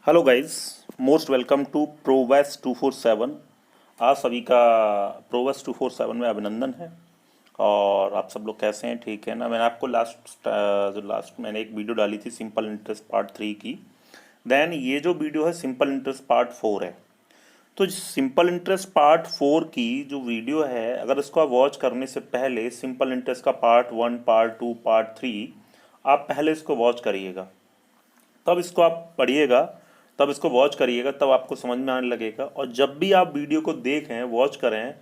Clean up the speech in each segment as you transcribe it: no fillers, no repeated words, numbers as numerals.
Hello guys, most welcome to prowess 247। आप सभी का प्रोवेस 247 में अभिनंदन है। और आप सब लोग कैसे हैं? ठीक है ना? मैंने आपको लास्ट मैंने एक वीडियो डाली थी सिंपल इंटरेस्ट पार्ट 3 की। देन ये जो वीडियो है सिंपल इंटरेस्ट पार्ट 4 है। तो सिंपल इंटरेस्ट पार्ट 4 की जो वीडियो है, अगर इसको आप वॉच करने से पहले सिंपल इंटरेस्ट का पार्ट 1, पार्ट 2, पार्ट 3 आप पहले इसको वॉच करिएगा, तब इसको आप पढ़िएगा, तब इसको वॉच करिएगा, तब आपको समझ में आने लगेगा। और जब भी आप वीडियो को देखें, वॉच करें,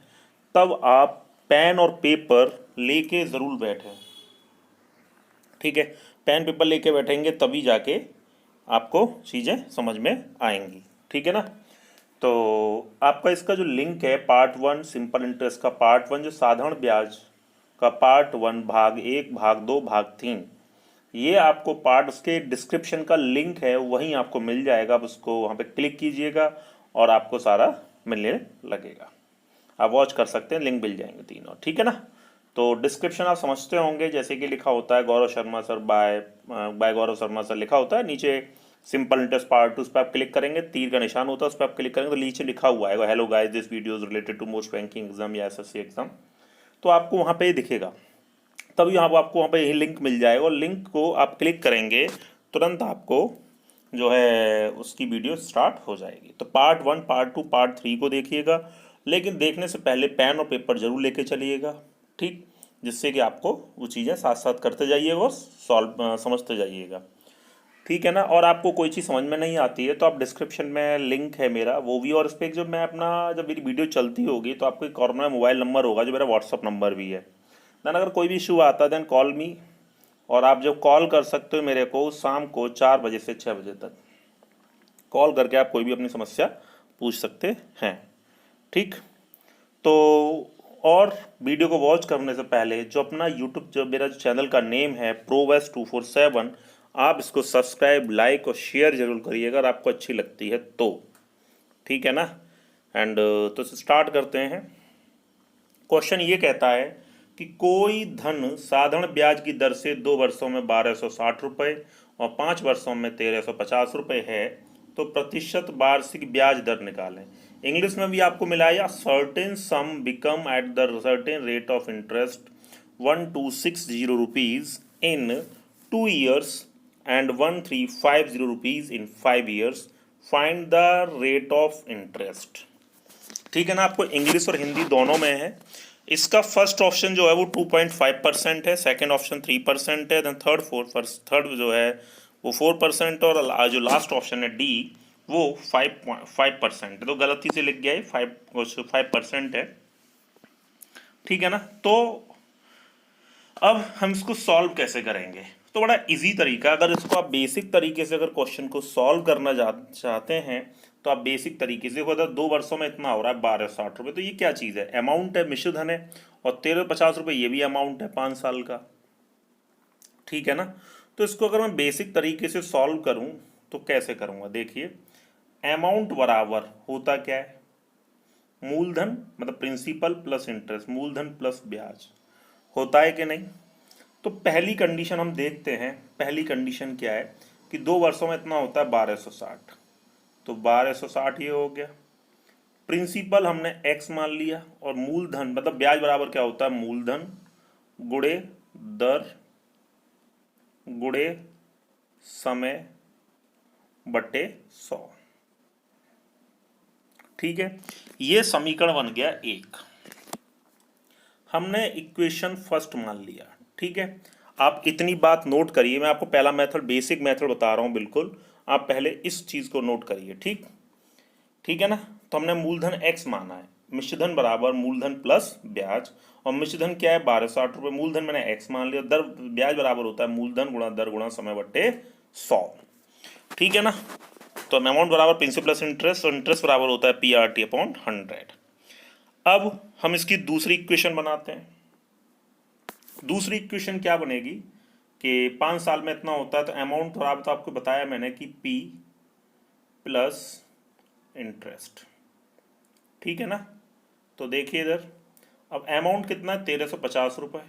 तब आप पेन और पेपर लेके ज़रूर बैठें। ठीक है? पेन पेपर लेके बैठेंगे तभी जाके आपको चीज़ें समझ में आएंगी। ठीक है ना? तो आपका इसका जो लिंक है पार्ट 1 सिंपल इंटरेस्ट का पार्ट 1, जो साधारण ब्याज का पार्ट 1 भाग 1 भाग 2 भाग 3, ये आपको पार्ट उसके डिस्क्रिप्शन का लिंक है, वहीं आपको मिल जाएगा। आप उसको वहाँ पे क्लिक कीजिएगा और आपको सारा मिलने लगेगा। आप वॉच कर सकते हैं, लिंक मिल जाएंगे तीनों। ठीक है ना? तो डिस्क्रिप्शन आप समझते होंगे, जैसे कि लिखा होता है Gaurav Sharma sir bye Gaurav Sharma sir लिखा होता है नीचे। सिंपल इंटरेस्ट पार्ट 2 उस पर आप क्लिक करेंगे, तीर का निशान होता है, उस पर आप क्लिक करेंगे तो नीचे लिखा हुआ है hello guys this video is related to most banking exam या एसएससी एग्जाम। तो आपको वहाँ पे दिखेगा, तब यहाँ आपको वहाँ पे यही लिंक मिल जाएगा और लिंक को आप क्लिक करेंगे तुरंत आपको जो है उसकी वीडियो स्टार्ट हो जाएगी। तो पार्ट 1 पार्ट 2 पार्ट 3 को देखिएगा, लेकिन देखने से पहले पेन और पेपर जरूर लेके चलिएगा। ठीक? जिससे कि आपको वो चीज़ें साथ साथ करते जाइएगा और सॉल्व समझते जाइएगा। ठीक है ना? और आपको कोई चीज़ समझ में नहीं आती है तो आप डिस्क्रिप्शन में लिंक है मेरा, वो भी, और इस पर जब मैं अपना जब मेरी वीडियो चलती होगी तो आपको एक कॉर्नर में मोबाइल नंबर होगा जो मेरा व्हाट्सअप नंबर भी है। देन अगर कोई भी इशू आता है देन कॉल मी। और आप जब कॉल कर सकते हो मेरे को शाम को 4 बजे से 6 बजे तक कॉल करके आप कोई भी अपनी समस्या पूछ सकते हैं। ठीक? तो और वीडियो को वॉच करने से पहले जो अपना यूट्यूब जो मेरा जो चैनल का नेम है प्रोवेस 247, आप इसको सब्सक्राइब लाइक और शेयर जरूर करिएगा अगर आपको अच्छी लगती है तो। ठीक है ना? एंड तो स्टार्ट करते हैं। क्वेश्चन ये कहता है कि कोई धन साधारण ब्याज की दर से 2 वर्षों में 1260 रुपये और 5 वर्षों में 1350 रुपये है, तो प्रतिशत वार्षिक ब्याज दर निकालें। इंग्लिश में भी आपको मिला है, certain sum become at the certain rate of interest 1260 rupees in 2 years and 1350 rupees in 5 years। Find the rate of interest. ठीक है ना? आपको इंग्लिश और हिंदी दोनों में है। इसका फर्स्ट ऑप्शन जो है वो 2.5% है, सेकंड ऑप्शन 3% है, देन थर्ड जो है वो 4%, और जो लास्ट ऑप्शन है डी वो 5% है। तो गलती से लिख गया है, 5% है। ठीक है ना? तो अब हम इसको सॉल्व कैसे करेंगे? तो बड़ा इजी तरीका, अगर इसको आप बेसिक तरीके से अगर क्वेश्चन को सॉल्व करना चाहते हैं तो आप बेसिक तरीके से, देखो 2 वर्षों में इतना हो रहा है 1260 रुपये, तो ये क्या चीज़ है? अमाउंट है, मिश्रधन है, और 1350 रुपये ये भी अमाउंट है 5 साल का। ठीक है ना? तो इसको अगर मैं बेसिक तरीके से सॉल्व करूं तो कैसे करूंगा? देखिए, अमाउंट बराबर होता क्या है? मूलधन, मतलब प्रिंसिपल प्लस इंटरेस्ट, मूलधन प्लस ब्याज होता है कि नहीं? तो पहली कंडीशन हम देखते हैं। पहली कंडीशन क्या है कि 2 वर्षों में इतना होता है 1260, तो 1260 ये हो गया। प्रिंसिपल हमने x मान लिया, और मूलधन मतलब ब्याज बराबर क्या होता है? मूलधन गुणे दर गुणे समय बटे 100। ठीक है? ये समीकरण बन गया 1। हमने इक्वेशन फर्स्ट मान लिया। ठीक है? आप इतनी बात नोट करिए, मैं आपको पहला मेथड बेसिक मेथड बता रहा हूं, बिल्कुल आप पहले इस चीज को नोट करिए। ठीक? ठीक है ना? तो हमने मूलधन x माना है, मिश्रधन बराबर मूलधन प्लस ब्याज, और मिश्रधन क्या है? 1260 रुपये। मूलधन मैंने x मान लिया, दर ब्याज बराबर होता है मूलधन गुणा दर गुणा समय बट्टे 100। ठीक है ना? तो अमाउंट बराबर प्रिंसिपल प्लस इंटरेस्ट, और इंटरेस्ट बराबर होता है PRT अपॉन 100। अब हम इसकी दूसरी इक्वेशन बनाते हैं। दूसरी इक्वेशन क्या बनेगी कि 5 साल में इतना होता है, तो अमाउंट बराबर तो आपको बताया मैंने कि P प्लस इंटरेस्ट। ठीक है ना? तो देखिए इधर, अब अमाउंट कितना है? 1350 रुपये।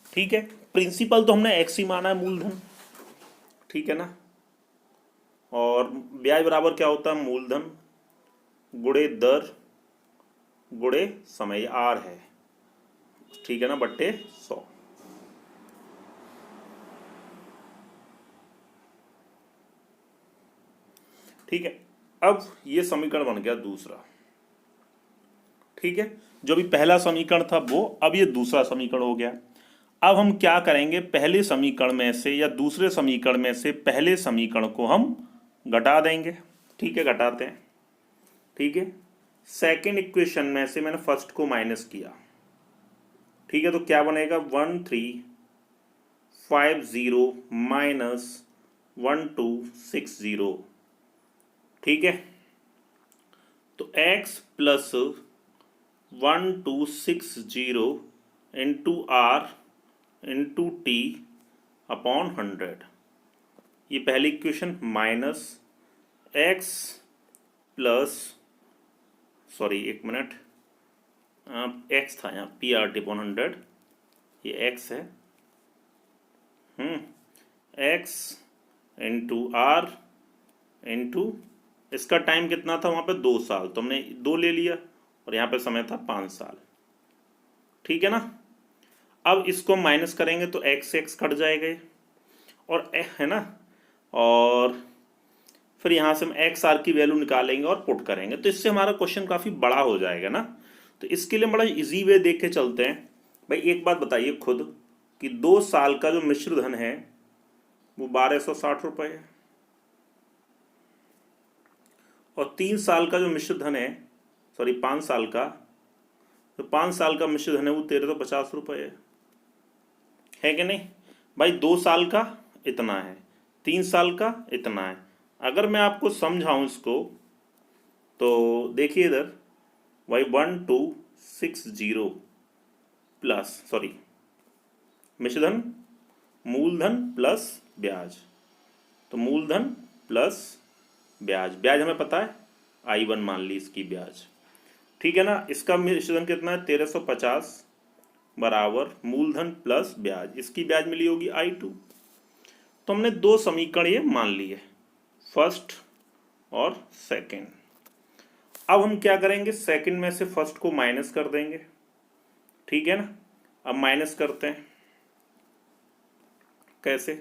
ठीक है? प्रिंसिपल तो हमने x ही माना है, मूलधन। ठीक है ना? और ब्याज बराबर क्या होता है, मूलधन गुणे दर गुणे समय, आर है, ठीक है ना, बट्टे 100। ठीक है, अब ये समीकरण बन गया दूसरा। ठीक है, जो भी पहला समीकरण था वो, अब ये दूसरा समीकरण हो गया। अब हम क्या करेंगे, पहले समीकरण में से या दूसरे समीकरण में से पहले समीकरण को हम घटा देंगे। ठीक है, घटाते हैं। ठीक है, सेकंड इक्वेशन में से मैंने फर्स्ट को माइनस किया। ठीक है, तो क्या बनेगा, 1350 माइनस 1260। ठीक है, तो x plus 1260 into r into t upon 100, ये पहली equation, minus x plus, sorry एक मिनट, x था यहाँ, पी आर टी अपॉन 100, ये x है, x इंटू आर इंटू, इसका टाइम कितना था वहाँ पे, 2 साल, तो हमने 2 ले लिया, और यहाँ पे समय था 5 साल। ठीक है ना, अब इसको माइनस करेंगे तो x से x कट जाएगा, और है ना, और फिर यहाँ से हम एक्स आर की वैल्यू निकालेंगे और पुट करेंगे, तो इससे हमारा क्वेश्चन काफ़ी बड़ा हो जाएगा ना। तो इसके लिए बड़ा इजी वे देख के चलते हैं। भाई एक बात बताइए खुद कि 2 साल का जो मिश्र धन है वो 1260 रुपये है, और 3 साल का जो मिश्र धन है, सॉरी 5 साल का, तो 5 साल का मिश्र धन है वो 1350 रुपये है कि नहीं। भाई 2 साल का इतना है, 3 साल का इतना है। अगर मैं आपको समझाऊं इसको तो देखिए इधर, भाई 1260 प्लस, सॉरी मिश्रधन मूलधन प्लस ब्याज, तो मूलधन प्लस ब्याज, ब्याज हमें पता है I1 मान ली इसकी ब्याज। ठीक है ना, इसका मिश्रधन कितना है 1350 बराबर मूलधन प्लस ब्याज, इसकी ब्याज मिली होगी I2। तो हमने 2 समीकरण ये मान लिए, फर्स्ट और सेकंड। अब हम क्या करेंगे, सेकंड में से फर्स्ट को माइनस कर देंगे। ठीक है ना, अब माइनस करते हैं, कैसे,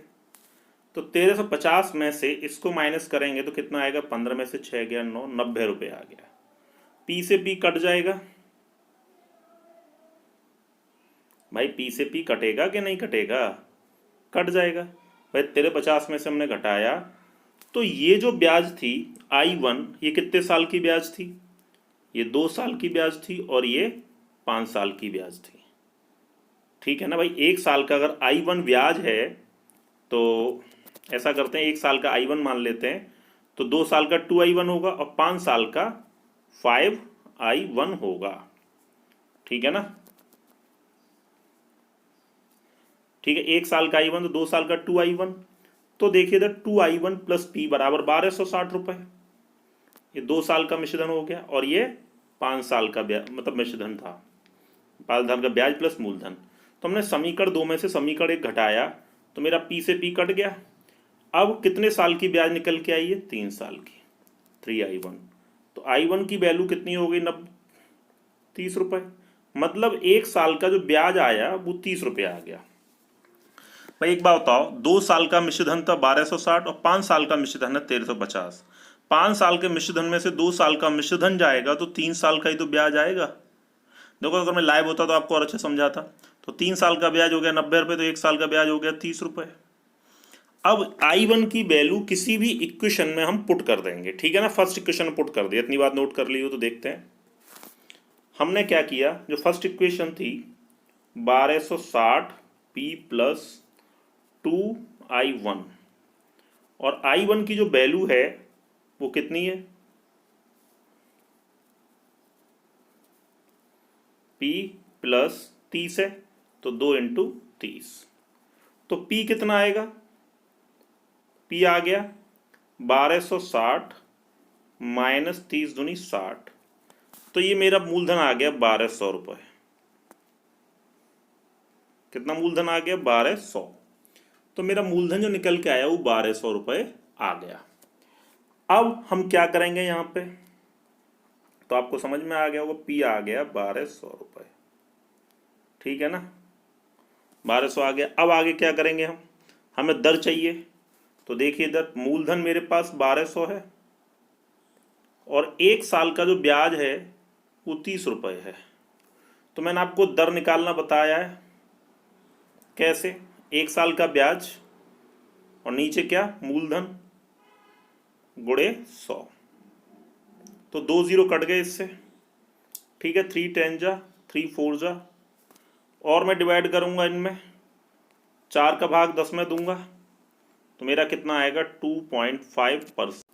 तो 1350 में से इसको माइनस करेंगे तो कितना आएगा, 15 में से 6 गया 9, 90 रुपये आ गया। पी से पी कट जाएगा, भाई पी से पी कटेगा कि नहीं कटेगा, कट जाएगा। भाई 1350 में से हमने घटाया, तो ये जो ब्याज थी I1, ये कितने साल की ब्याज थी, ये 2 साल की ब्याज थी, और ये 5 साल की ब्याज थी। ठीक है ना भाई, 1 साल का अगर I1 ब्याज है तो ऐसा करते हैं, 1 साल का I1 मान लेते हैं, तो 2 साल का 2I1 होगा, और 5 साल का 5I1 होगा। ठीक है ना, ठीक है, 1 साल का I1 तो 2 साल का 2I1, तो देखिए इधर 2I1 प्लस पी बराबर 1260 रुपये, ये 2 साल का मिश्रधन हो गया, और ये 5 साल का ब्याज, मतलब मिश्रधन था, 5 साल का ब्याज प्लस मूलधन। तो हमने समीकरण 2 में से समीकरण 1 घटाया, तो मेरा पी से पी कट गया। अब कितने साल की ब्याज निकल के आई है, 3 साल की, 3I1। तो I1 की वैल्यू कितनी हो गई, 30 रुपये, मतलब 1 साल का जो ब्याज आया वो 30 रुपये आ गया। भाई एक बात बताओ, 2 साल का मिश्रधन था 1260, और 5 साल का मिश्रधन है 1350। 5 साल के मिश्रधन में से 2 साल का मिश्रधन जाएगा तो 3 साल का ही तो ब्याज आएगा। देखो अगर मैं लाइव होता तो आपको और अच्छा समझाता। तो 3 साल का ब्याज हो गया 90 रुपये, तो 1 साल का ब्याज हो गया 30 रुपये। अब I1 की वैल्यू किसी भी इक्वेशन में हम पुट कर देंगे। ठीक है ना, फर्स्ट इक्वेशन में पुट कर दिया, इतनी बात नोट कर ली हो तो देखते हैं हमने क्या किया। जो फर्स्ट इक्वेशन थी 1260 P प्लस 2I1, और I1 की जो वैल्यू है वो कितनी है, P प्लस 30 है, तो 2 इंटू 30, तो P कितना आएगा, P आ गया 1260 माइनस 30 दूनी 60, तो ये मेरा मूलधन आ गया 1200 रुपये। कितना मूलधन आ गया, 1200। तो मेरा मूलधन जो निकल के आया वो 1200 रुपये आ गया। अब हम क्या करेंगे यहाँ पे, तो आपको समझ में आ गया होगा, पी आ गया 1200 रुपये, ठीक है ना, 1200 आ गया। अब आगे क्या करेंगे हम, हमें दर चाहिए, तो देखिए दर, मूलधन मेरे पास 1200 है और 1 साल का जो ब्याज है वो 30 रुपये है। तो मैंने आपको दर निकालना बताया है, कैसे, 1 साल का ब्याज और नीचे क्या, मूलधन गुणे 100, तो 2 जीरो कट गए इससे, ठीक है, 3 10 जा, 3 4 जा, और मैं डिवाइड करूंगा इनमें, 4 का भाग 10 में दूंगा, तो मेरा कितना आएगा 2.5%।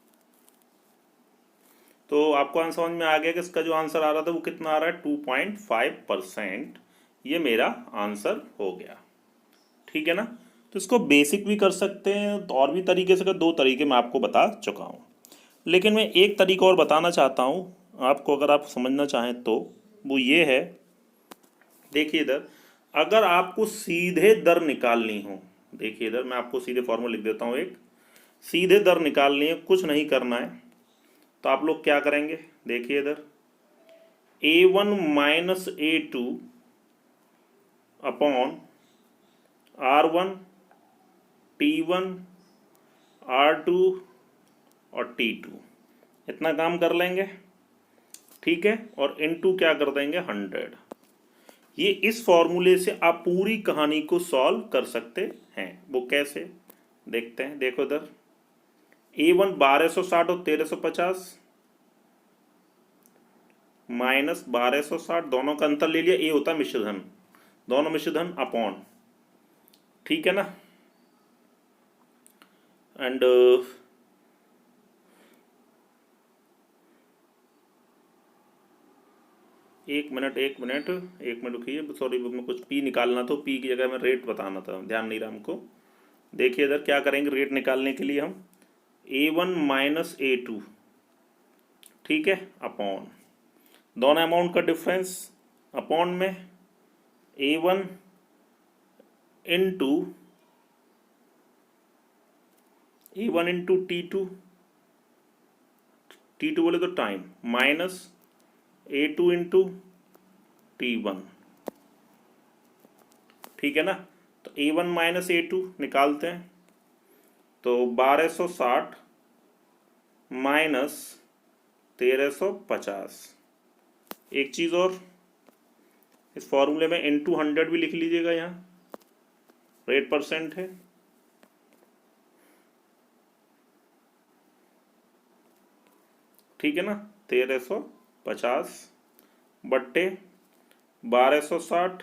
तो आपको आंसर समझ में आ गया कि इसका जो आंसर आ रहा था वो कितना आ रहा है, 2.5%। ये मेरा आंसर हो गया, ठीक है ना। तो इसको बेसिक भी कर सकते हैं तो और भी तरीके से, 2 तरीके मैं आपको बता चुका हूँ, लेकिन मैं एक तरीका और बताना चाहता हूँ आपको, अगर आप समझना चाहें तो, वो ये है, देखिए इधर, अगर आपको सीधे दर निकालनी हो, देखिए इधर मैं आपको सीधे फॉर्मूला लिख देता हूँ, एक सीधे दर निकालनी है, कुछ नहीं करना है, तो आप लोग क्या करेंगे, देखिए इधर, A1 minus A2 upon R1 T1 R2 और T2, इतना काम कर लेंगे, ठीक है, और इनटू क्या कर देंगे 100। ये इस फॉर्मूले से आप पूरी कहानी को सॉल्व कर सकते हैं। वो कैसे, देखते हैं, देखो इधर, A1 1260 और 1350 माइनस 1260, दोनों का अंतर ले लिया, ए होता है मिश्रधन, दोनों मिश्रधन अपॉन, ठीक है ना, एंड एक मिनट रुकिए, सॉरी, मैं कुछ पी निकालना था, पी की जगह में रेट बताना था, ध्यान नहीं रहा हमको। देखिए इधर क्या करेंगे रेट निकालने के लिए हम, A1 माइनस A2, ठीक है, अपॉन, दोनों अमाउंट का डिफरेंस, अपॉन में A1 इंटू T2, T2 बोले तो time, minus A2 into T1, ठीक है ना। तो A1 माइनस A2 निकालते हैं, तो 1260 माइनस 1350। एक चीज़ और, इस फॉर्मूले में इंटू 100 भी लिख लीजिएगा, यहाँ रेट परसेंट है, ठीक है ना, 1350 बट्टे 1260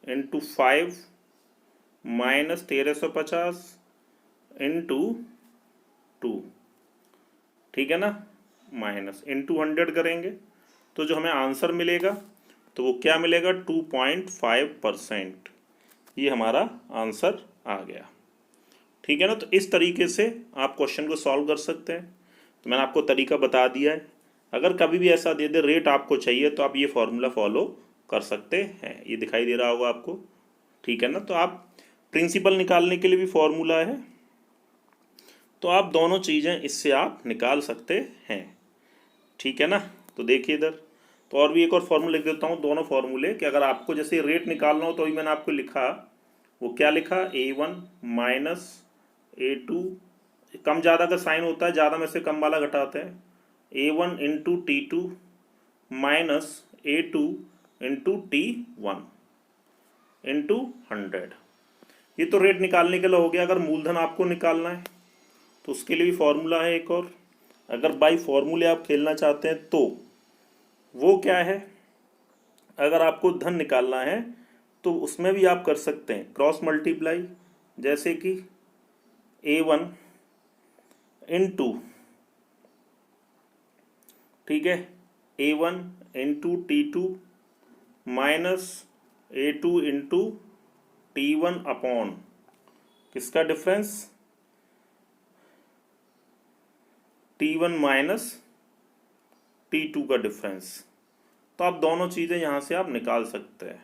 इंटू 5 माइनस 1350 इंटू 2, ठीक है ना, माइनस इंटू 100 करेंगे तो जो हमें आंसर मिलेगा तो वो क्या मिलेगा, 2.5%। ये हमारा आंसर आ गया, ठीक है ना। तो इस तरीके से आप क्वेश्चन को सॉल्व कर सकते हैं। तो मैंने आपको तरीका बता दिया है, अगर कभी भी ऐसा दे दे रेट आपको चाहिए तो आप ये फॉर्मूला फॉलो कर सकते हैं, ये दिखाई दे रहा होगा आपको, ठीक है ना। तो आप प्रिंसिपल निकालने के लिए भी फॉर्मूला है, तो आप दोनों चीज़ें इससे आप निकाल सकते हैं, ठीक है ना। तो देखिए इधर, तो और भी एक और फॉर्मूला लिख देता हूँ, दोनों फॉर्मूले, कि अगर आपको जैसे रेट निकालना हो तो अभी मैंने आपको लिखा, वो क्या लिखा, A1 माइनस A2, कम ज़्यादा का साइन होता है, ज़्यादा में से कम वाला घटाते हैं, A1 into T2 minus A2 into T1 into 100। ये तो रेट निकालने के लिए हो गया। अगर मूलधन आपको निकालना है तो उसके लिए भी फॉर्मूला है एक और, अगर बाई फॉर्मूले आप खेलना चाहते हैं तो वो क्या है, अगर आपको धन निकालना है तो उसमें भी आप कर सकते हैं क्रॉस मल्टीप्लाई, जैसे कि A1 इंटू, ठीक है, A1 into T2 minus A2 into T1 upon, किसका डिफरेंस, T1 माइनस T2 का डिफरेंस। तो आप दोनों चीज़ें यहाँ से आप निकाल सकते हैं,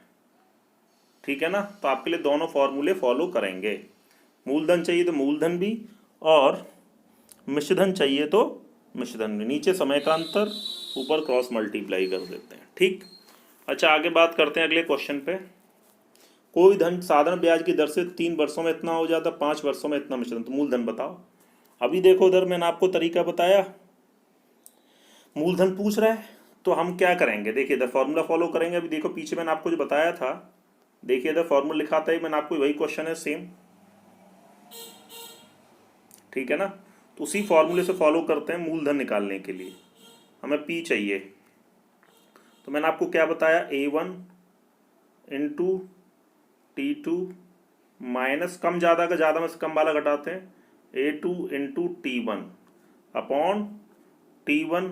ठीक है ना। तो आपके लिए दोनों फॉर्मूले फॉलो करेंगे, मूलधन चाहिए तो मूलधन भी, और मिश्रधन चाहिए तो मिश्रधन में नीचे समय का अंतर, ऊपर क्रॉस मल्टीप्लाई कर देते हैं। ठीक, अच्छा आगे बात करते हैं अगले क्वेश्चन पे। कोई धन साधारण ब्याज की दर से 3 वर्षों में इतना हो जाता, 5 वर्षों में इतना मिश्रधन, तो मूलधन बताओ। अभी देखो उधर मैंने आपको तरीका बताया, मूलधन पूछ रहा है तो हम क्या करेंगे, देखिए इधर फॉर्मूला फॉलो करेंगे। अभी देखो पीछे मैंने आपको जो बताया था, देखिए इधर फॉर्मूला लिखा था, मैंने आपको वही क्वेश्चन है सेम, ठीक है ना। तो उसी फॉर्मूले से फॉलो करते हैं मूलधन निकालने के लिए। हमें पी चाहिए, तो मैंने आपको क्या बताया, A1 इंटू T2 माइनस, कम ज़्यादा का ज़्यादा में से कम वाला घटाते हैं, A2 into T1 upon T1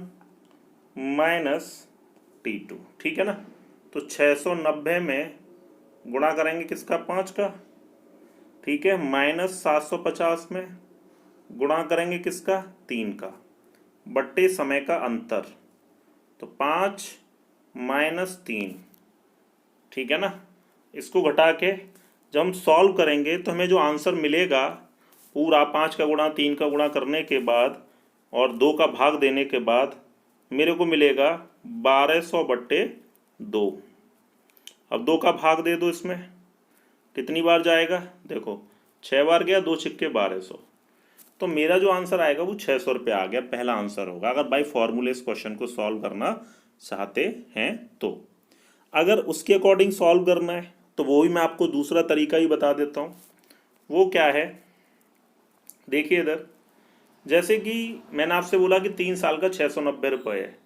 minus T2, ठीक है ना। तो 690 में गुणा करेंगे किसका, 5 का, ठीक है, माइनस 750 में गुणा करेंगे किसका, 3 का, बट्टे समय का अंतर, तो 5 माइनस 3, ठीक है ना। इसको घटा के जब हम सॉल्व करेंगे तो हमें जो आंसर मिलेगा, पूरा 5 का गुणा 3 का गुणा करने के बाद और 2 का भाग देने के बाद मेरे को मिलेगा 1200 बट्टे 2। अब 2 का भाग दे दो, इसमें कितनी बार जाएगा, देखो 6 बार गया, 2 छिक्के 1200, तो मेरा जो आंसर आएगा वो 600 रुपये आ गया, पहला आंसर होगा। अगर बाई फॉर्मूले इस क्वेश्चन को सॉल्व करना चाहते हैं तो, अगर उसके अकॉर्डिंग सॉल्व करना है तो वो भी मैं आपको दूसरा तरीका ही बता देता हूँ। वो क्या है, देखिए इधर, जैसे कि मैंने आपसे बोला कि 3 साल का 690 रुपये है,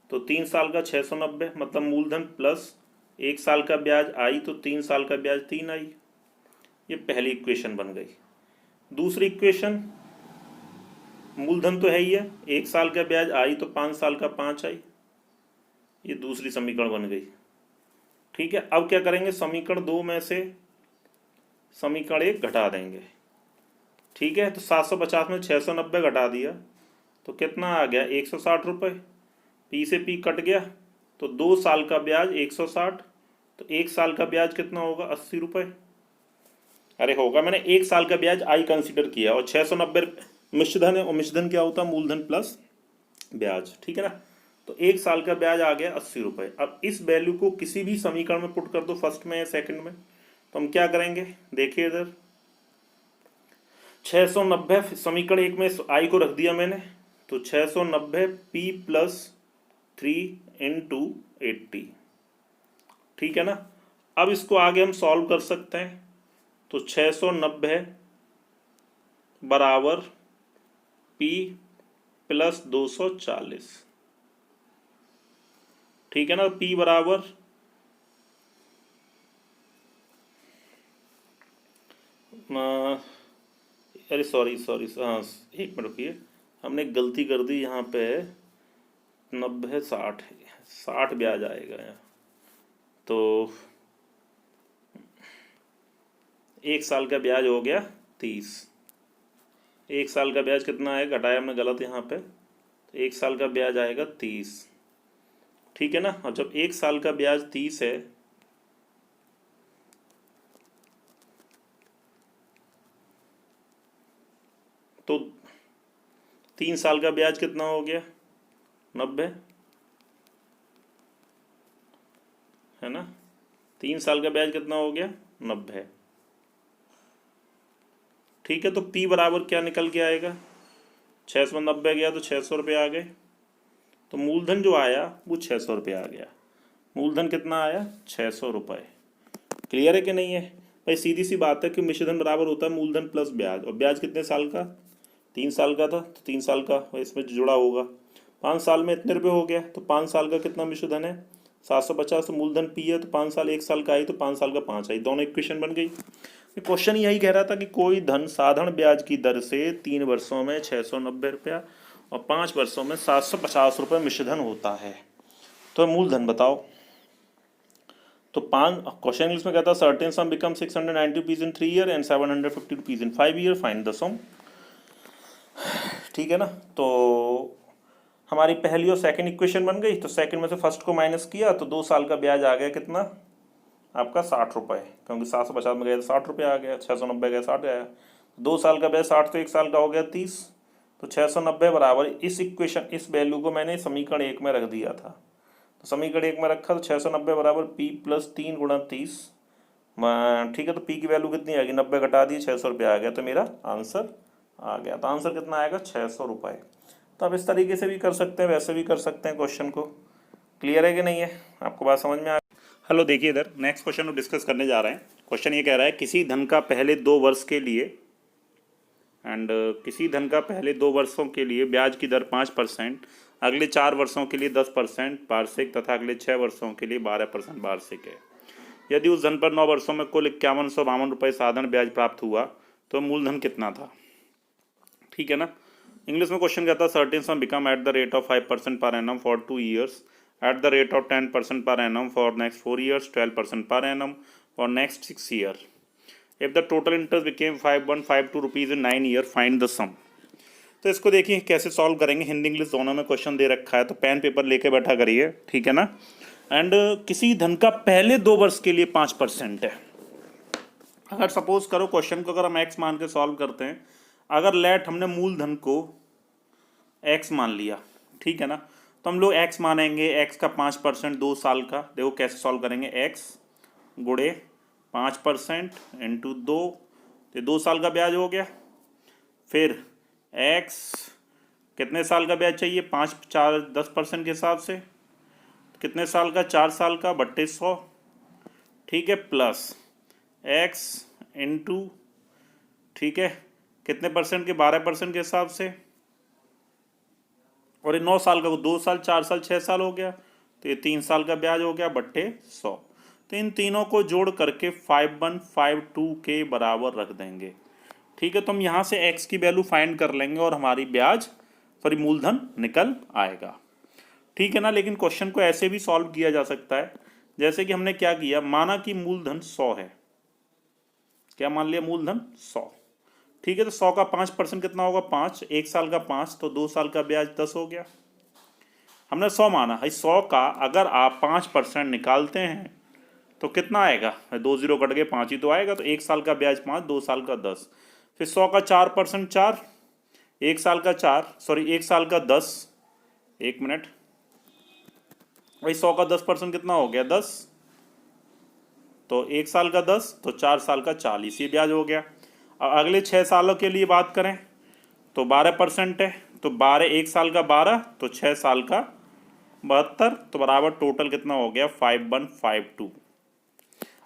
तो 3 साल का 690 मतलब मूलधन प्लस 1 साल का ब्याज आई, तो 3 साल का ब्याज 3 आई। ये पहली इक्वेशन बन गई। दूसरी इक्वेशन, मूलधन तो है ही है, 1 साल का ब्याज आई तो 5 साल का 5 आई, ये दूसरी समीकरण बन गई, ठीक है। अब क्या करेंगे, समीकरण 2 में से समीकरण 1 घटा देंगे, ठीक है। तो 750 में 690 घटा दिया तो कितना आ गया, 160 रुपये, पी से पी कट गया, तो 2 साल का ब्याज 160, तो 1 साल का ब्याज कितना होगा, 80 रुपये। अरे होगा, मैंने 1 साल का ब्याज आई कंसिडर किया और 690 मिश्रधन है, और मिश्रधन क्या होता है, मूलधन प्लस ब्याज, ठीक है ना। तो 1 साल का ब्याज आ गया 80 रुपये। अब इस वैल्यू को किसी भी समीकरण में पुट कर दो, फर्स्ट में या सेकंड में, तो हम क्या करेंगे, देखिए इधर 690 समीकरण 1 में आई को रख दिया मैंने, तो 690 P प्लस 3 इंटू 80, ठीक है ना। अब इसको आगे हम सॉल्व कर सकते हैं, तो 690 बराबर P प्लस 240, ठीक है ना। P बराबर अरे सॉरी हाँ, एक मिनट रुकिए, हमने गलती कर दी यहाँ पे, 90 60 ब्याज आएगा यहाँ, तो 1 साल का ब्याज हो गया 30। 1 साल का ब्याज कितना है, घटाया हमने गलत यहाँ पे, तो 1 साल का ब्याज आएगा 30, ठीक है ना। और जब 1 साल का ब्याज 30 है, तो 3 साल का ब्याज कितना हो गया, 90, है ना। 3 साल का ब्याज कितना हो गया, 90, ठीक है। तो P बराबर क्या निकल के आएगा, 600 में 90 गया तो 600 रुपये आ गए, तो मूलधन जो आया वो 600 रुपये आ गया। मूलधन कितना आया, 600 रुपये। क्लियर है कि नहीं है भाई, सीधी सी बात है कि मिश्रधन बराबर होता है मूलधन प्लस ब्याज, और ब्याज कितने साल का, 3 साल का था, तो 3 साल का इसमें जुड़ा होगा, 5 साल में इतने रुपये हो गया, तो 5 साल का कितना मिश्रधन है, 750, तो मूलधन P है, तो 5 साल 1 साल का आई, तो 5 साल का 5 आई, दोनों इक्वेशन बन गई। क्वेश्चन यही कह रहा था कि कोई धन साधारण ब्याज की दर से 3 वर्षों में 690 रुपया और 5 वर्षों में 750 रुपये मिश्रधन होता है, तो मूलधन बताओ। तो क्वेश्चन इंग्लिश में कहता है certain sum become 690 rupees in 3 year and 750 rupees in 5 year, find the sum, ठीक है ना। तो हमारी पहली और सेकंड इक्वेशन बन गई, तो सेकंड में से फर्स्ट को माइनस किया तो 2 साल का ब्याज आ गया कितना आपका, 60 रुपये, क्योंकि 750 में गया तो 60 रुपये आ गया, 690 गया 60 आया, 2 साल का ब्याज 60, तो 1 साल का हो गया 30, तो 690 बराबर इस इक्वेशन, इस वैल्यू को मैंने समीकरण 1 में रख दिया था, तो समीकरण 1 में रखा तो 690 बराबर P + 3 × 30। ठीक है, तो P की वैल्यू कितनी आ गई, 90 घटा दी, 600 रुपये आ गया, तो मेरा आंसर आ गया। तो आंसर कितना आएगा, 600 रुपये। तो आप इस तरीके से भी कर सकते हैं, वैसे भी कर सकते हैं क्वेश्चन को। क्लियर है कि नहीं है, आपको बात समझ में आ। हेलो, देखिए इधर नेक्स्ट क्वेश्चन को डिस्कस करने जा रहे हैं। क्वेश्चन ये कह रहा है किसी धन का पहले 2 वर्ष के लिए किसी धन का पहले 2 वर्षों के लिए ब्याज की दर 5%, अगले 4 वर्षों के लिए 10% वार्षिक तथा अगले 6 वर्षों के लिए 12% वार्षिक है। यदि उस धन पर 9 वर्षों में कुल 5152 रुपये साधारण ब्याज प्राप्त हुआ तो मूलधन कितना था। ठीक है ना। इंग्लिश में क्वेश्चन कहता है certain sum become at the rate of 5% per annum for 2 years, at the rate of 10% per annum for next 4 years, 12% per annum for next 6 year. If the total interest became 5152 rupees in 9 year, find the sum. तो इसको देखिए कैसे solve करेंगे, Hindi English दोनों में question दे रखा है, तो पेन पेपर लेके बैठा करिए, ठीक है ना। एंड किसी धन का पहले 2 वर्ष के लिए 5% है। अगर सपोज करो क्वेश्चन को अगर हम एक्स मान के सॉल्व करते हैं, अगर लेट हमने मूलधन को एक्स मान लिया, ठीक है ना, तो हम लोग एक्स मानेंगे, एक्स का 5% 2 साल का। देखो कैसे सॉल्व करेंगे, एक्स गुणे 5% इंटू 2, तो 2 साल का ब्याज हो गया। फिर एक्स कितने साल का ब्याज चाहिए, 5 4 10% के हिसाब से, कितने साल का, 4 साल का, बट्टे 100, ठीक है, प्लस एक्स इंटू, ठीक है, कितने परसेंट के, 12% के हिसाब से, और ये 9 साल का, 2 साल, 4 साल, 6 साल हो गया, तो ये 3 साल का ब्याज हो गया, बट्टे 100। तो इन तीनों को जोड़ करके 5152 के बराबर रख देंगे। ठीक है, तो हम यहाँ से x की वैल्यू फाइंड कर लेंगे और हमारी ब्याज सॉरी मूलधन निकल आएगा। ठीक है ना। लेकिन क्वेश्चन को ऐसे भी सॉल्व किया जा सकता है, जैसे कि हमने क्या किया, माना कि मूलधन 100 है। क्या मान लिया, मूलधन 100। ठीक है, तो 100 का 5% कितना होगा, 5, 1 साल का 5, तो 2 साल का ब्याज 10 हो गया। हमने 100 माना है, 100 का अगर आप 5% निकालते हैं तो कितना आएगा, 2 0 कट गए, 5 ही तो आएगा। तो 1 साल का ब्याज 5, 2 साल का 10, फिर 100 का 4% 4, 1 साल का 4 सॉरी 1 साल का 10, 1 मिनट भाई, 100 का 10% कितना हो गया, 10, तो 1 साल का 10, तो 4 साल का 40, ये ब्याज हो गया। अब अगले 6 सालों के लिए बात करें तो 12% है, तो 12, 1 साल का 12, तो 6 साल का 72, तो बराबर टोटल कितना हो गया, 5152।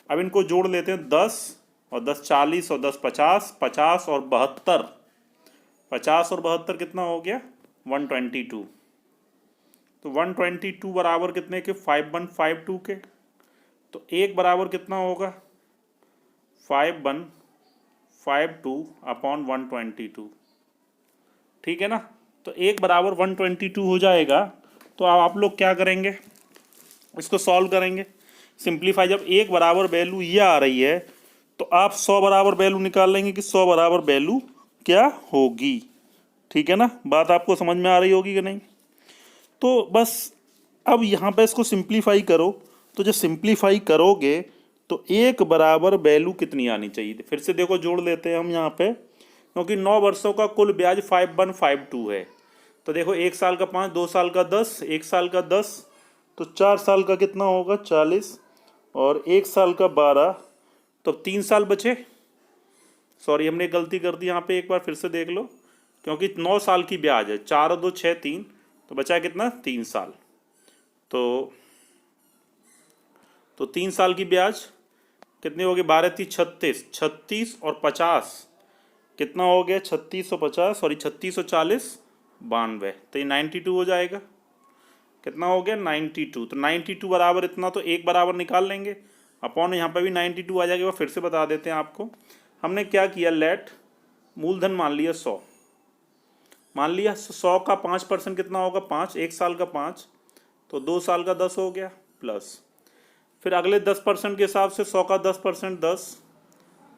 अब इनको जोड़ लेते हैं, 10 और 10 40 और 10 50, 50 और 72, 50 और 72 कितना हो गया, 122। तो 122 बराबर कितने के, 5152 के। तो एक बराबर कितना होगा, 5152 अपॉन 122। ठीक है ना। तो एक बराबर 122 हो जाएगा। तो अब आप लोग क्या करेंगे, इसको सॉल्व करेंगे, सिंप्लीफाई। जब एक बराबर वैल्यू ये आ रही है तो आप 100 बराबर वैल्यू निकाल लेंगे कि 100 बराबर वैल्यू क्या होगी। ठीक है ना, बात आपको समझ में आ रही होगी कि नहीं। तो बस अब यहाँ पे इसको सिंप्लीफाई करो, तो जब सिंप्लीफाई करोगे तो एक बराबर वैल्यू कितनी आनी चाहिए, फिर से देखो जोड़ लेते हैं हम यहाँ पे, क्योंकि 9 वर्षों का कुल ब्याज 5152 है। तो देखो 1 साल का 5, 2 साल का 10, 1 साल का 10, तो 4 साल का कितना होगा, 40, और 1 साल का 12, तो 3 साल बचे। सॉरी हमने गलती कर दी यहाँ पे, एक बार फिर से देख लो, क्योंकि 9 साल की ब्याज है, 4 और 2 6 3, तो बचा कितना, 3 साल। तो 3 साल की ब्याज कितनी होगी, 12 3 36, 36 और 50 कितना हो गया, 36 और 50 सॉरी 36 और 40 92, तो ये 92 हो जाएगा। कितना हो गया, 92। तो 92 बराबर इतना, तो एक बराबर निकाल लेंगे, अपॉन यहाँ पे भी 92 आ जाएगा। फिर से बता देते हैं आपको, हमने क्या किया, लेट मूलधन मान लिया 100, मान लिया 100 का 5% कितना होगा, 5, 1 साल का 5, तो 2 साल का 10 हो गया, प्लस फिर अगले 10% के हिसाब से 100 का 10% 10,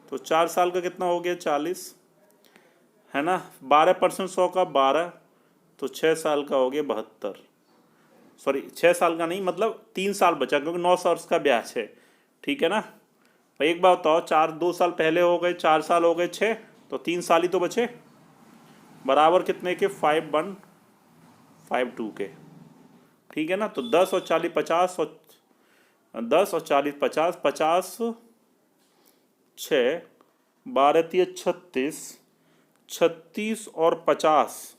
तो 4 साल का कितना हो गया, 40, है ना। 12% 100 का 12, तो 6 साल का हो गया 72, सॉरी 6 साल का नहीं, मतलब 3 साल बचा, क्योंकि 9 वर्ष का ब्याज है। ठीक है ना। भाई एक बात बताओ, 2 साल पहले हो गए, 4 साल हो गए 6, तो 3 साल ही तो बचे। बराबर कितने के 5152 के। ठीक है ना, तो 10 और 40 50 और 10 और 40 50 50 6 12 36 36 और 50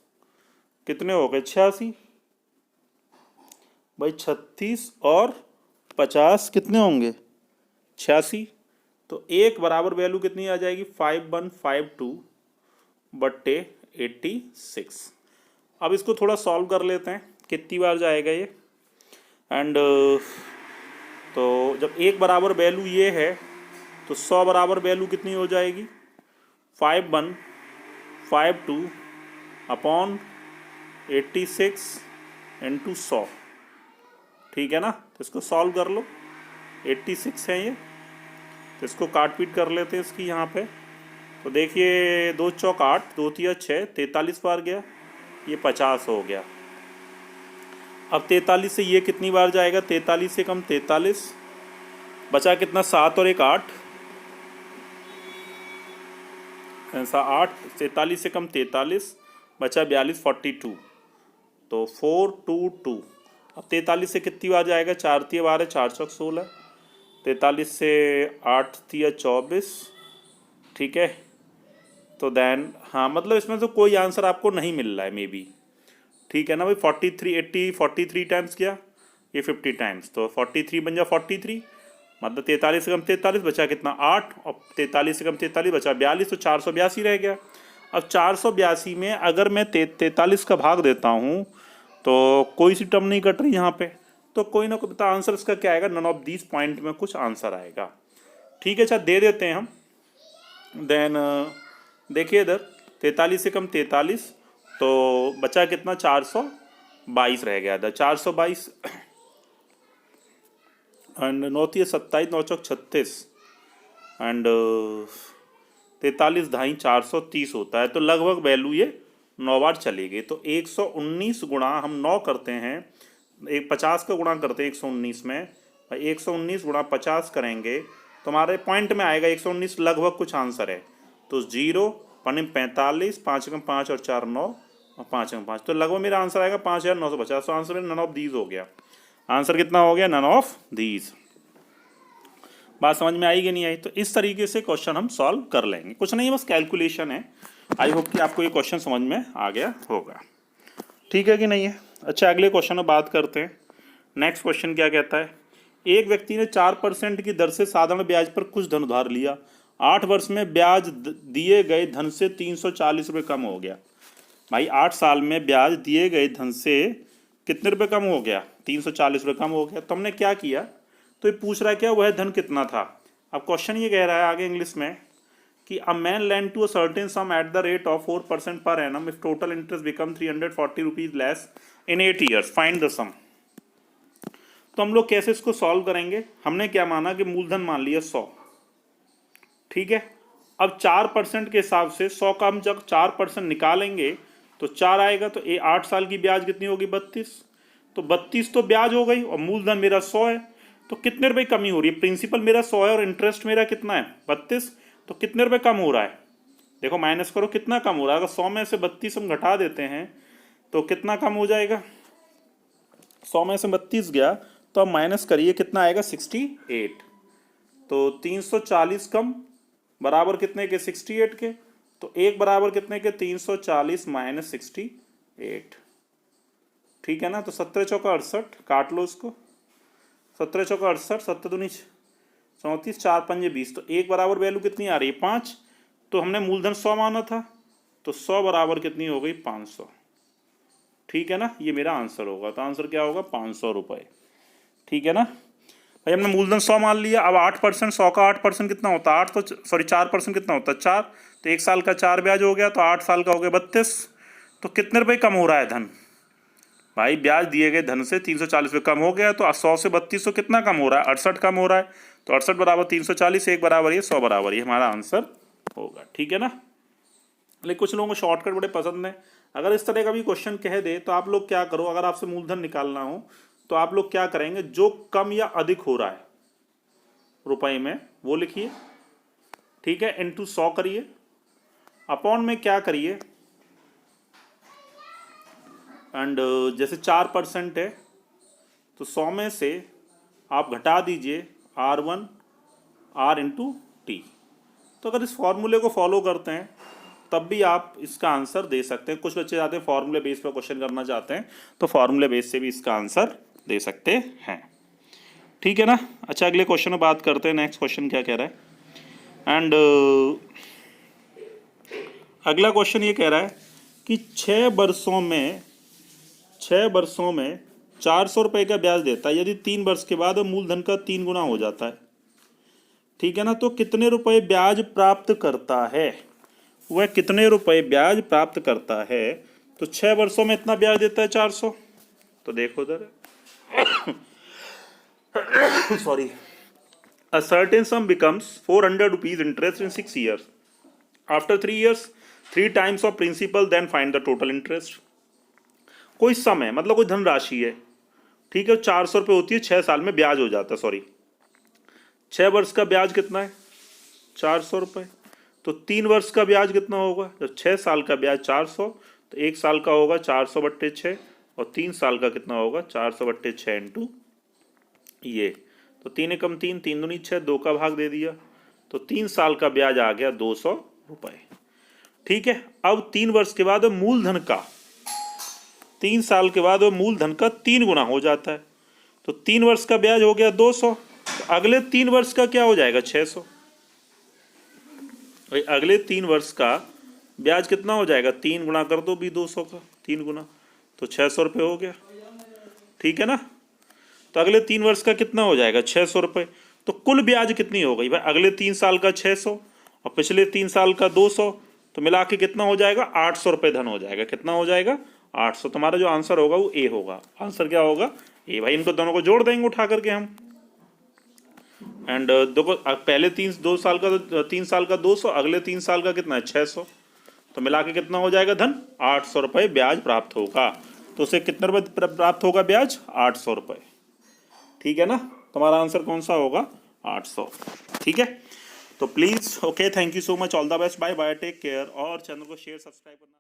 कितने हो गए 86। भाई 36 और 50 कितने होंगे 86। तो एक बराबर वैल्यू कितनी आ जाएगी 5152 बट्टे 86। अब इसको थोड़ा सॉल्व कर लेते हैं कितनी बार जाएगा ये। एंड तो जब एक बराबर वैल्यू ये है तो 100 बराबर वैल्यू कितनी हो जाएगी 5152 अपॉन 86 इंटू 100। ठीक है ना, तो इसको सॉल्व कर लो। 86 है ये, तो इसको काट पीट कर लेते हैं इसकी यहाँ पे। तो देखिए 2 चौक 8 2 तिया 6 43 बार गया, ये 50 हो गया। अब 43 से ये कितनी बार जाएगा 43 से कम 43 बचा कितना 7 और 1 8 ऐसा 8 43 से कम 43 बचा 42 42 तो 422। अब 43 से कितनी बार जाएगा 4 तिया 12 4 चौक 16 43 से 8 तिया 24। ठीक है, तो देन हाँ मतलब इसमें तो कोई आंसर आपको नहीं मिल रहा है मे बी। ठीक है ना भाई 43 80 43 टाइम्स किया, ये 50 टाइम्स, तो 43 बन जा 43 मतलब 43 से कम 43 बचा कितना 8 और 43 से कम 43 बचा 42 तो 482 रह गया। अब 482 में अगर मैं 43 का भाग देता हूँ तो कोई सी टर्म नहीं कट रही यहाँ पे, तो कोई ना कोई पता आंसर इसका क्या आएगा नन ऑफ दीज पॉइंट में कुछ आंसर आएगा। ठीक है, अच्छा दे देते हैं हम। देन देखिए इधर 43 से कम 43 तो बचा कितना 422 रह गया था 422 एंड 9 तिया 27 9 चौक 36 एंड 43 ढाई 430 होता है। तो लगभग वैल्यू ये 9 बार चलेगी। तो 119 गुणा हम 9 करते हैं, एक 50 का गुणा करते हैं 119 में, 119 गुणा 50 करेंगे तो हमारे पॉइंट में आएगा 119 लगभग कुछ आंसर है। तो 0 पन्ने 45 5 कम 5 और 4 9 और 5 कम 5 तो लगभग मेरा आंसर आएगा 5950। तो आंसर मेरा नन ऑफ दीज हो गया। आंसर कितना हो गया नन ऑफ दीज। बात समझ में आई कि नहीं आई? तो इस तरीके से क्वेश्चन हम सॉल्व कर लेंगे, कुछ नहीं बस कैलकुलेशन है। आई होप कि आपको ये क्वेश्चन समझ में आ गया होगा। ठीक है कि नहीं है? अच्छा अगले क्वेश्चन में बात करते हैं। नेक्स्ट क्वेश्चन क्या कहता है, एक व्यक्ति ने 4% की दर से साधारण ब्याज पर कुछ धन उधार लिया, 8 वर्ष में ब्याज दिए गए धन से 340 रुपये कम हो गया। भाई 8 साल में ब्याज दिए गए धन से कितने रुपये कम हो गया 340 रुपये कम हो गया। तो हमने क्या किया, तो ये पूछ रहा है क्या वह धन कितना था। अब क्वेश्चन ये कह रहा है आगे इंग्लिश में कि a man land to a certain sum at the rate of 4% per annum if total interest become 340 rupees less in 8 years find the sum. तो हम लोग कैसे इसको सॉल्व करेंगे, हमने क्या माना कि मूलधन मान लिया 100। ठीक है, अब 4% के हिसाब से 100 का हम जब 4% निकालेंगे तो 4 आएगा, तो 8 साल की ब्याज कितनी होगी 32। तो 32 तो ब्याज हो गई और मूलधन मेरा 100 है। तो कितने रुपए कमी हो रही है, प्रिंसिपल मेरा 100 है और इंटरेस्ट मेरा कितना है 32, तो कितने रुपए कम हो रहा है देखो माइनस करो कितना कम हो रहा है। अगर 100 में से 32 हम घटा देते हैं तो कितना कम हो जाएगा, 100 में से 32 गया तो अब माइनस करिए कितना आएगा 68। तो 340 कम बराबर कितने के 68 के, तो एक बराबर कितने के 340 माइनस 68। ठीक है ना, तो 17 चौका 68 काट लो इसको, 17 चौका 68 7 दूनी 34 4 पंजे 20। तो एक बराबर वैल्यू कितनी आ रही है 5। तो हमने मूलधन 100 माना था तो 100 बराबर कितनी हो गई 500। ठीक है ना, ये मेरा आंसर होगा। तो आंसर क्या होगा 500 रुपये। ठीक है ना भाई, हमने मूलधन 100 मान लिया। अब 8% 100 का 8% कितना होता है 8, तो सॉरी 4% कितना होता है 4, तो एक साल का 4 ब्याज हो गया, तो 8 साल का हो गया 32। तो कितने रुपये कम हो रहा है धन, भाई ब्याज दिए गए धन से 340 रुपये कम हो गया। तो 100 से 32 तो कितना कम हो रहा है 68 कम हो रहा है। तो 68 बराबर 340, एक बराबर ये 100 बराबर ये हमारा आंसर होगा। ठीक है ना, लेकिन कुछ लोगों को शॉर्टकट बड़े पसंद है। अगर इस तरह का भी क्वेश्चन कह दे तो आप लोग क्या करो, अगर आपसे मूलधन निकालना हो तो आप लोग क्या करेंगे, जो कम या अधिक हो रहा है रुपए में वो लिखिए। ठीक है, इंटू 100 करिए, अपॉन में क्या करिए एंड जैसे 4% है तो 100 में से आप घटा दीजिए R1 R इंटू टी। तो अगर इस फॉर्मूले को फॉलो करते हैं तब भी आप इसका आंसर दे सकते हैं। कुछ बच्चे चाहते हैं फॉर्मूले बेस पर क्वेश्चन करना चाहते हैं तो फॉर्मूले बेस से भी इसका आंसर दे सकते हैं, ठीक है ना। अच्छा, अगले क्वेश्चन में बात करते हैं। नेक्स्ट क्वेश्चन क्या कह रहा है एंड अगला क्वेश्चन ये कह रहा है कि 6 वर्षों में 400 रुपये का ब्याज देता है यदि 3 वर्ष के बाद मूलधन का 3 गुना हो जाता है, ठीक है ना। तो कितने रुपए ब्याज प्राप्त करता है, वह कितने रुपए ब्याज प्राप्त करता है। तो 6 वर्षों में इतना ब्याज देता है 400। तो देखो इधर sorry, a certain sum becomes 400 rupees interest in 6 years. After 3 years, 3 times of principal, then find the total interest. कोई सम है, मतलब कोई धनराशि है, ठीक है, 400 रुपये होती है, 6 साल में ब्याज हो जाता है। सॉरी, 6 वर्ष का ब्याज कितना है 400 रुपये। तो 3 वर्ष का ब्याज कितना होगा, जब 6 साल का ब्याज 400 तो 1 साल का होगा 400/6 और 3 साल का कितना होगा 400/6 इंटू ये। तो 3 एकम 3, 3 दूनी 6, 2 का भाग दे दिया तो 3 साल का ब्याज आ गया 200 रुपये, ठीक है। अब 3 वर्ष के बाद मूलधन का 3 साल के बाद मूलधन का 3 गुना हो जाता है। तो 3 वर्ष का ब्याज हो गया 200, तो अगले 3 वर्ष का क्या हो जाएगा 600। भाई अगले 3 वर्ष का ब्याज कितना हो जाएगा, 3 गुना कर दो भी 200 का 3 गुना, तो 600 रुपये हो गया, ठीक है ना। तो अगले 3 वर्ष का कितना हो जाएगा 600 रुपये। तो कुल ब्याज कितनी हो गई भाई, अगले 3 साल का 600 और पिछले 3 साल का 200, तो मिला के कितना हो जाएगा 800 रुपये धन हो जाएगा। कितना हो जाएगा 800। तुम्हारा जो आंसर होगा वो ए होगा। आंसर क्या होगा ए। भाई इनको दोनों को जोड़ देंगे उठा करके हम। एंड देखो पहले 3 साल का 200, अगले 3 साल का कितना है 600, तो मिला के कितना हो जाएगा धन 800 रुपये ब्याज प्राप्त होगा। तो उसे कितने रुपये प्राप्त होगा ब्याज 800 रुपये, ठीक है ना। तुम्हारा आंसर कौन सा होगा 800, ठीक है। तो please okay, thank you so much, all the best, bye bye, take care. और चैनल को शेयर सब्सक्राइब करना।